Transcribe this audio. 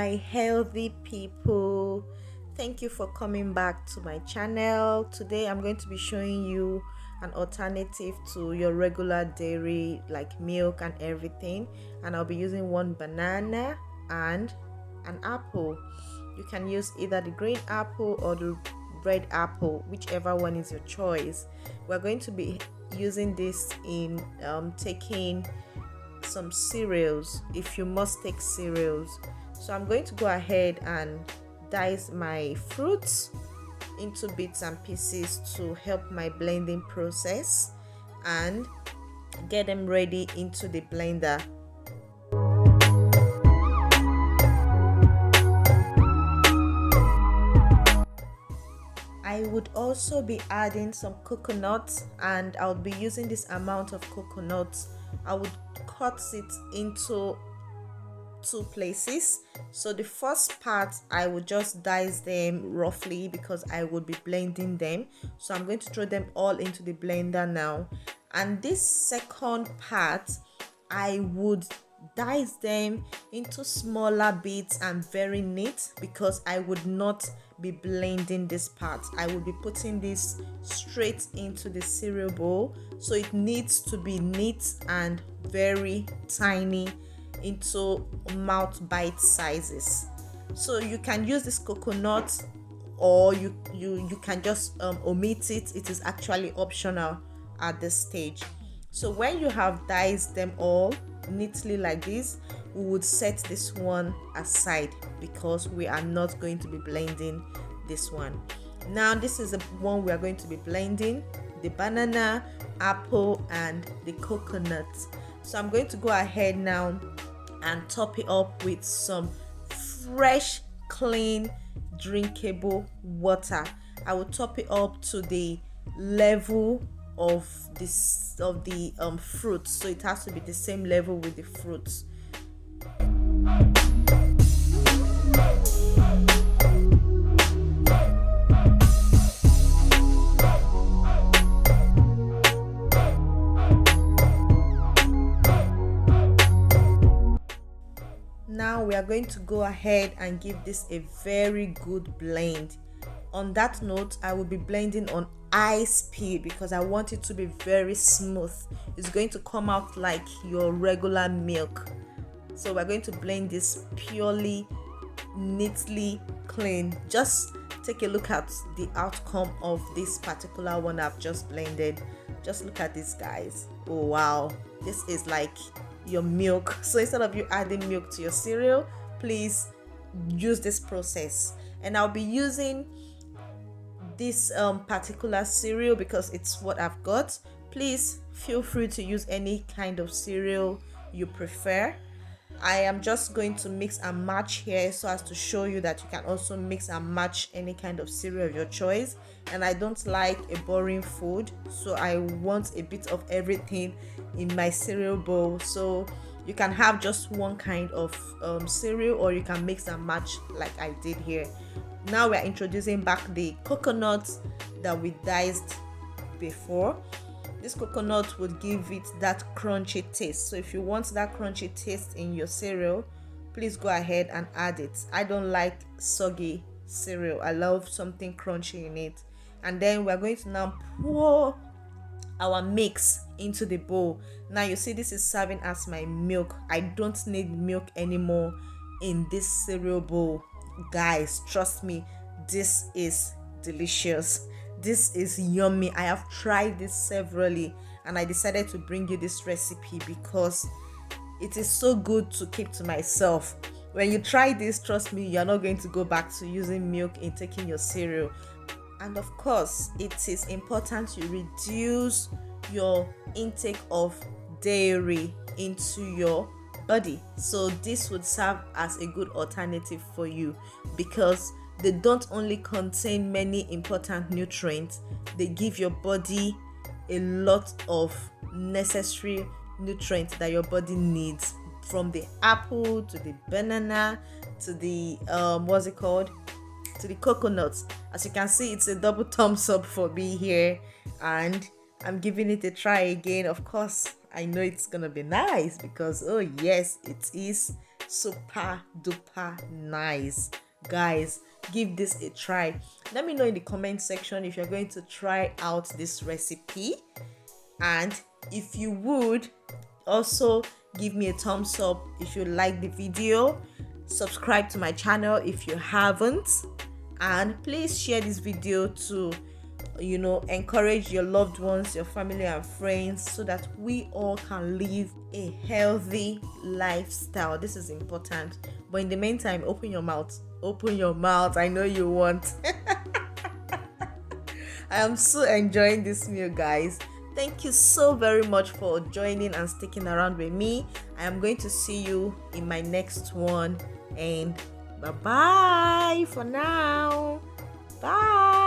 my healthy people, thank you for coming back to my channel. Today I'm going to be showing you an alternative to your regular dairy like milk and everything, and I'll be using one banana and an apple. You can use either the green apple or the red apple, whichever one is your choice. We're going to be using this in taking some cereals, if you must take cereals. So I'm going to go ahead and dice my fruits into bits and pieces to help my blending process and get them ready into the blender. I would also be adding some coconuts, and I'll be using this amount of coconuts. I would cut it into two places. So the first part I would just dice them roughly because I would be blending them. So I'm going to throw them all into the blender now. And this second part I would dice them into smaller bits and very neat, because I would not be blending this part. I will be putting this straight into the cereal bowl, so it needs to be neat and very tiny into mouth bite sizes. So you can use this coconut, or you can just omit it. It is actually optional at this stage. So when you have diced them all neatly like this, we would set this one aside because we are not going to be blending this one. Now this is the one we are going to be blending: the banana, apple and the coconut. So I'm going to go ahead now and top it up with some fresh, clean, drinkable water. I will top it up to the level of the fruits, so it has to be the same level with the fruits. Now we are going to go ahead and give this a very good blend. On that note, I will be blending on high speed because I want it to be very smooth. It's going to come out like your regular milk. So we're going to blend this purely, neatly, clean. Just take a look at the outcome of this particular one I've just blended. Just look at this, guys. Oh wow, this is like your milk. So instead of you adding milk to your cereal, please use this process. And I'll be using this particular cereal because it's what I've got. Please feel free to use any kind of cereal you prefer. I am just going to mix and match here so as to show you that you can also mix and match any kind of cereal of your choice. And I don't like a boring food, so I want a bit of everything in my cereal bowl. So you can have just one kind of cereal, or you can mix and match like I did here. Now we are introducing back the coconuts that we diced before. This coconut would give it that crunchy taste. So if you want that crunchy taste in your cereal, please go ahead and add it. I don't like soggy cereal. I love something crunchy in it. And then we're going to now pour our mix into the bowl. Now you see this is serving as my milk. I don't need milk anymore in this cereal bowl. Guys, trust me, this is delicious. This is yummy. I have tried this severally and I decided to bring you this recipe because it is so good to keep to myself. When you try this, trust me, you're not going to go back to using milk in taking your cereal. And of course, it is important you reduce your intake of dairy into your body. So this would serve as a good alternative for you because they don't only contain many important nutrients, they give your body a lot of necessary nutrients that your body needs, from the apple to the banana to the to the coconuts. As you can see, it's a double thumbs up for me here, and I'm giving it a try again. Of course, I know it's gonna be nice because, oh yes, it is super duper nice. Guys, give this a try. Let me know in the comment section if you're going to try out this recipe, and if you would, also give me a thumbs up if you like the video. Subscribe to my channel if you haven't, and please share this video to encourage your loved ones, your family and friends, so that we all can live a healthy lifestyle. This is important. But in the meantime, open your mouth. I know you want. I am so enjoying this meal, guys. Thank you so very much for joining and sticking around with me. I am going to see you in my next one, and bye bye for now. Bye.